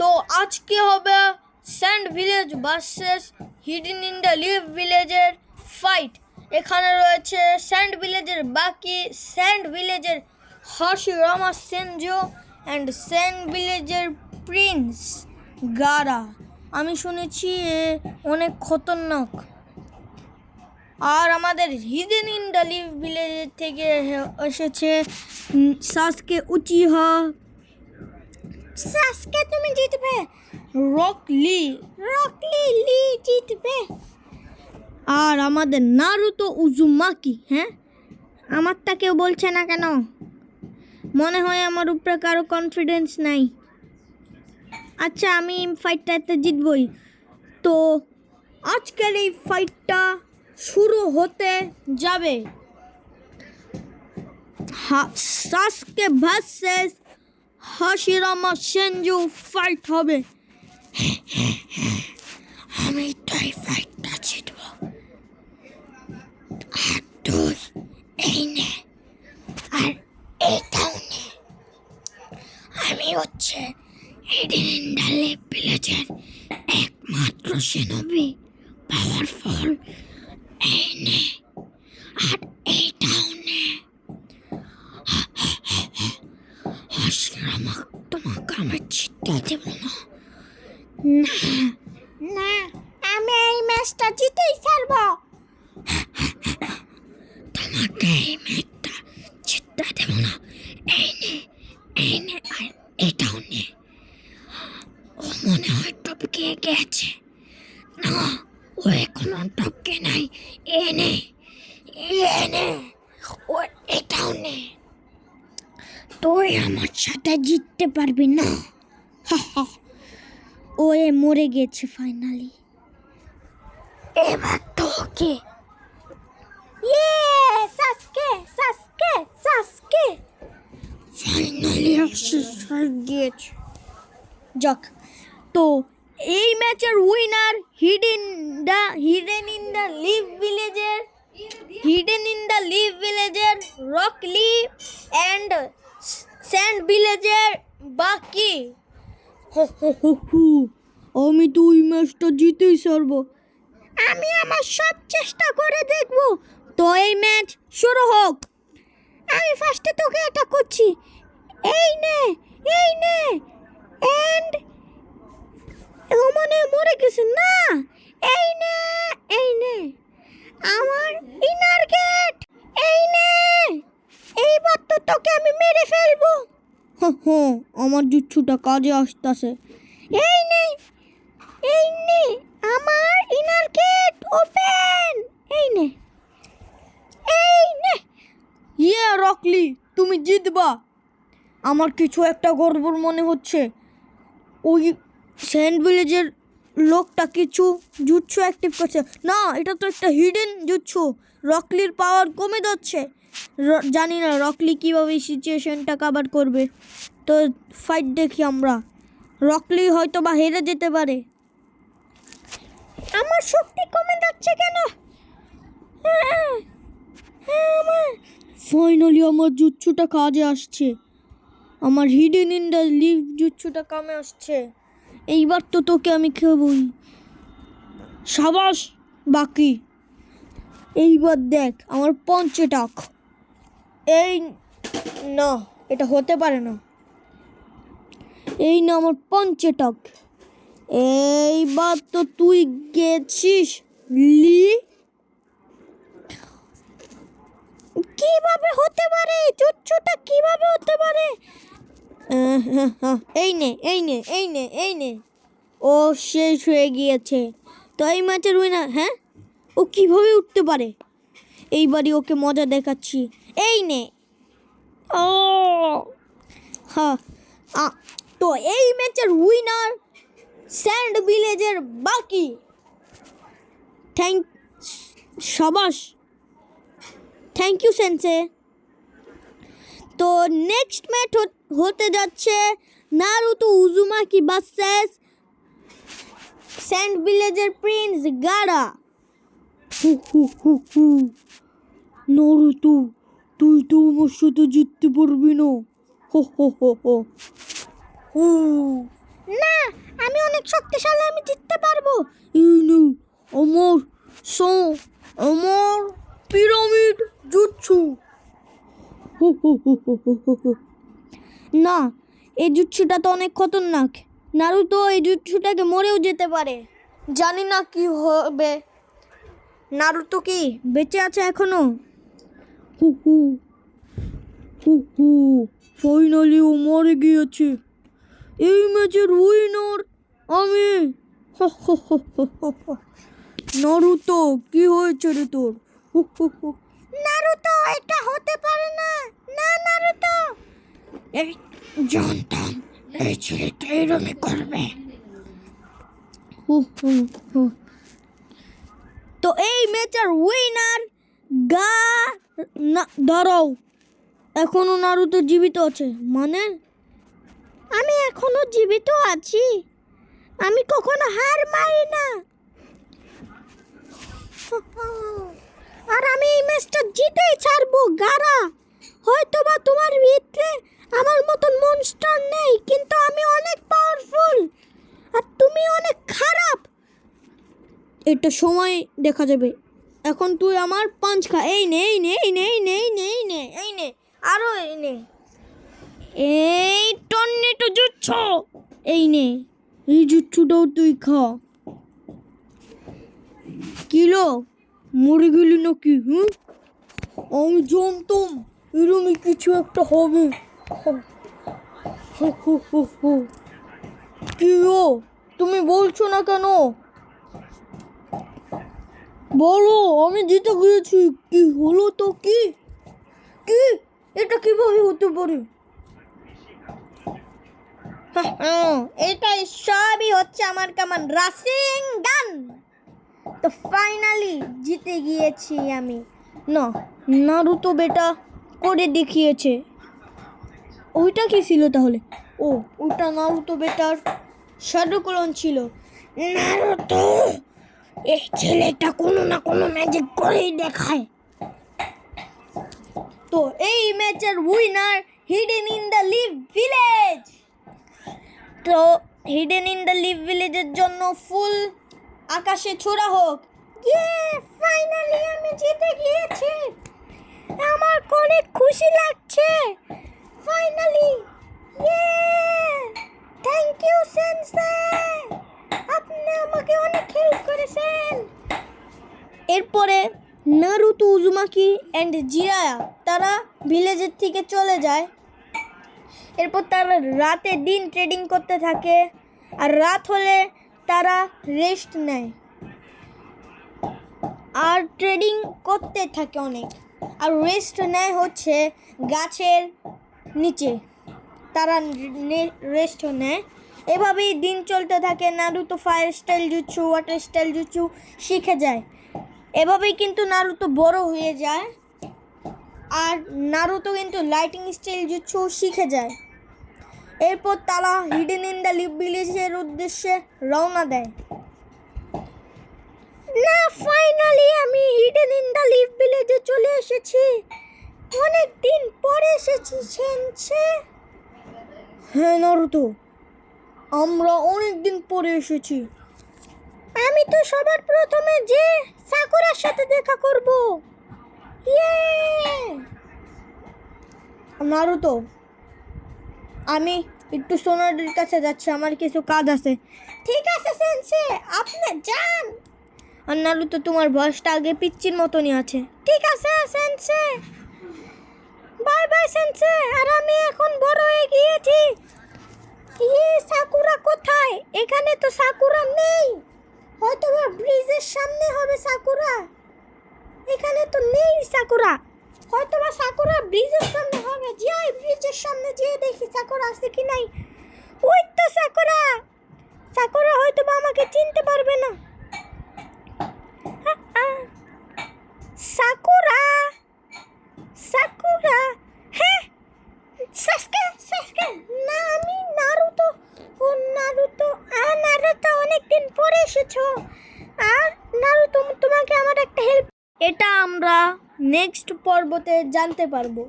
তো আজকে হবে sand village versus hidden in the leaf ভিলেজের ফাইট। এখানে রয়েছে স্যান্ড ভিলেজের বাকি, স্যান্ড ভিলেজের হাশিরামা সেনজো অ্যান্ড স্যান্ড ভিলেজের প্রিন্স গারা। আমি শুনেছি এ অনেক খতরনাক। আর আমাদের হিডেন ইন দ্য লিভ ভিলেজের থেকে এসেছে সাসকে উচিহা। সাসকে তুমি জিতবে। রকলি জিতবে। আর আমাদের নারুতো উজুমাকি। হ্যাঁ, আমারটা কেউ বলছে না কেন? মনে হয় আমার উপরে কারো কনফিডেন্স নাই। আচ্ছা, আমি ফাইটটাতে জিতবই। তো আজকের এই ফাইটটা শুরু হতে যাবে। সাসকে ভার্সেস হাশিরামা সেনজু ফাইট হবে। আমি তো এই ফাইটটা জিতব। আর তুই এই নে, আর এটাও নে। আমি হচ্ছে হিডেন ইন দ্য লিভ ভিলেজের একমাত্র সেনবি, পাওয়ারফুল। এই নে, আর এটাও নে। হাশিরামা, তোমাকে আমি জিততে দেব না। না, আমি এই ম্যাচটা জিতেই ছাড়বো। তোমাকে এই ম্যাচটা জিততে দেব না। এই নে, আর এটাও নে। ও মনে হয় টপকে গেছে। না, ও এখনো টপকে নাই। এ নে, ও এটাও নে। তুই আমার সাথে জিততে পারবি না। ও মরে গেছে ফাইনালি। এবার তোকে সাসকে ফাইনালি শেষ হয়ে গিয়েছে। যাক, তো এই ম্যাচের winner hidden in the leaf ভিলেজের রকলি অ্যান্ড স্যান্ড ভিলেজের বাকি। আমি তো ওই ম্যাচটা জিতেই ছাড়বো। আমি আমার সব চেষ্টা করে দেখব। তো এই ম্যাচ শুরু হোক। আমি ফার্স্টে তোকে অ্যাটাক করছি। এই নে, এন্ড ও মনে মরে গেছে। না, এই নে আমার ইনার গেট। এই নে, এইবার তো তোকে আমি মেরে ফেলবো। আমার জুচ্ছুটা কাজে আসতেছে। এই নে আমার ইনার গেট ওপেন। এই নে। ইয়ে রকলি, তুমি জিতবা। আমার কিছু একটা গড়বড় মনে হচ্ছে। ওই স্যান্ড ভিলেজের লোকটা কিছু জুৎসু অ্যাক্টিভ করছে। না, এটা তো একটা হিডেন জুৎসু। রকলির পাওয়ার কমে যাচ্ছে। জানি না রকলি কীভাবে সিচুয়েশনটা কভার করবে। তো ফাইট দেখি আমরা। রকলি হয়তো বা হেরে যেতে পারে। আমার শক্তি কমে যাচ্ছে কেন? ফাইনালি আমার জুৎসুটা কাজে আসছে। আমার হিডেন ইন দ্য লিভ জুৎসুটা কামে আসছে। এইবার তো তোকে আমি খেবই। সাবাস বাকি। এইবার দেখ আমার পঞ্চটাক। এই না, এটা হতে পারে না। এই না আমার পঞ্চটাক। এইবার তো তুই গেছিস লি। কিভাবে হতে পারে? জুৎসুটা কিভাবে হতে পারে? এই নে। ও শেষ হয়ে গিয়েছে। তো এই ম্যাচের উইনার। হ্যাঁ, ও কিভাবে উঠতে পারে? এইবারই ওকে মজা দেখাচ্ছি। এই নে। ও হ্যাঁ, তো এই ম্যাচের উইনার স্যান্ড ভিলেজের বাকি। সাবাস, থ্যাংক ইউ সেন্সে। তো নেক্সট ম্যাচ হতে যাচ্ছে নারুতো উজুমাকি ভার্সেস স্যান্ড ভিলেজের প্রিন্স গারা। নারুতো, তুই তো আমার সাথে জিততে পারবি না। না, শক্তিশালী, আমি জিততে পারবো। এই নে আমার আমার পিরামিড জুৎসু। না, এই জুৎসুটা তো অনেক খতরনাক। নারুতো এই জুৎসুটাকে মরেও যেতে পারে। জানি না কি হবে। নারুতো কি বেঁচে আছে এখনো? ফাইনালি ও মরে গিয়েছে। এই ম্যাচের উইনার আমি। নারুতো কি হয়েছে রে তোর? নারুতো এটা হতে পারে না। না নারুতো, এই জানতাম এই ছেলেটা এরকমই করবে। তো এই ম্যাচের উইনার দাঁড়াও, এখনো নারুতো জীবিত আছে? মানে আমি এখনো জীবিত আছি, আমি কখনো হার মানি না। আর আমি এই ম্যাচটা জিতেই ছাড়বো গারা। হয়তোবা তোমার ভিতরে আমার মতন মনস্টার নেই, কিন্তু আমি অনেক পাওয়ারফুল আর তুমি অনেক খারাপ। এটা সময় দেখা যাবে। এখন তুই আমার পাঁচ খা। এই নে এই নে এই নে এই নে এই নে এই নে এই নে আরো এই নে। এই টর্নেডো জুৎসু, এই নে এই জুৎসুটাও তুই খা। কিলো মরে গেলি নাকি? আমি জানতাম এরমই কিছু একটা হবে। কি ও, তুমি বলছো না কেন? বলো, আমি জিতে গিয়েছি। কি হলো তো? কি কি এটা কিভাবে হতে পারে? এটাই সবই হচ্ছে আমার কামান রাসিং গান। তো ফাইনালি জিতে গিয়েছি আমি। না, নারুতো বেটা করে দেখিয়েছে। ওইটা কি ছিল তাহলে? ও, ওইটা নারুতো বেটার শ্যাডো ক্লোন ছিল। নারুতো, এই ছেলেটা কোনো না কোনো ম্যাজিক করেই দেখায়। তো এই ম্যাচের winner hidden in the leaf village. তো হিডেন ইন দ্য লিভ ভিলেজের জন্য ফুল আকাশে ছোড়া হোক। ফাইনালি আমি জিতে গিয়েছি, আমার অনেক খুশি লাগছে। ফাইনালি থ্যাংক ইউ সেনসেই, আপনি আমাকে অনেক হেল্প করেছেন। এরপরে নারুতো, উজুমাকি অ্যান্ড জিরায়া তারা ভিলেজের থেকে চলে যায়। এরপর তারা রাতে দিন ট্রেডিং করতে থাকে, আর রাত হলে তারা রেস্ট নেয় আর ট্রেডিং করতে থাকে অনেক। আর রেস্ট নেয় হচ্ছে গাছের নিচে, তারা রেস্ট নেয়। এভাবেই দিন চলতে থাকে। Naruto fire style jutsu, water style jutsu শিখে যায়। এভাবেই কিন্তু নারুতো বড় হয়ে যায়। আর নারুতো কিন্তু লাইটিং স্টাইল জুৎসু শিখে যায়। এরপর তারা হিডেন ইন দ্য লিভ ভিলেজের উদ্দেশ্যে রওনা দেয়। না, ফাইনালি আমি হিডেন ইন দ্য লিভ ভিলেজে চলে এসেছি। অনেক দিন পরে এসেছি সেনসেই। হ্যাঁ নারুতো, আমরা অনেক দিন পরে এসেছি। আমি তো সবার প্রথমে যে সাকুরার সাথে দেখা করব। নারুতো, আমি একটু সোনারির কাছে যাচ্ছি, আমার কিছু কাজ আছে। ঠিক আছে সেনসেই, আপনি যান। আর নারুতো, তোমার বয়সটা আগে পিচ্চির মতনই আছে। ঠিক আছে সেনসেই, বাই বাই সেনসেই। আর আমি এখন বড় হয়ে গিয়েছি। সাকুরা কোথায়? এখানে তো সাকুরা নেই, হয়তো ব্রিজের সামনে হবে সাকুরা। এখানে তো নেই সাকুরা, হয়তো বা সাকুরা ব্রিজের সামনে হবে। যাই ব্রিজের সামনে যেয়ে দেখি সাকুরা আছে কি নাই। ওই তো সাকুরা। সাকুরা হয়তো বা আমাকে চিনতে পারবে না। সাকুরা, সাকুরা, হ্যাঁ সাসকে, সাসকে। না, আমি নারুতো। ও নারুতো, নারুতো অনেকদিন পরে এসেছো। আর নারুতো, তোমাকে আমার একটা হেল্প, এটা আমরা নেক্সট পর্বতে জানতে পারবো।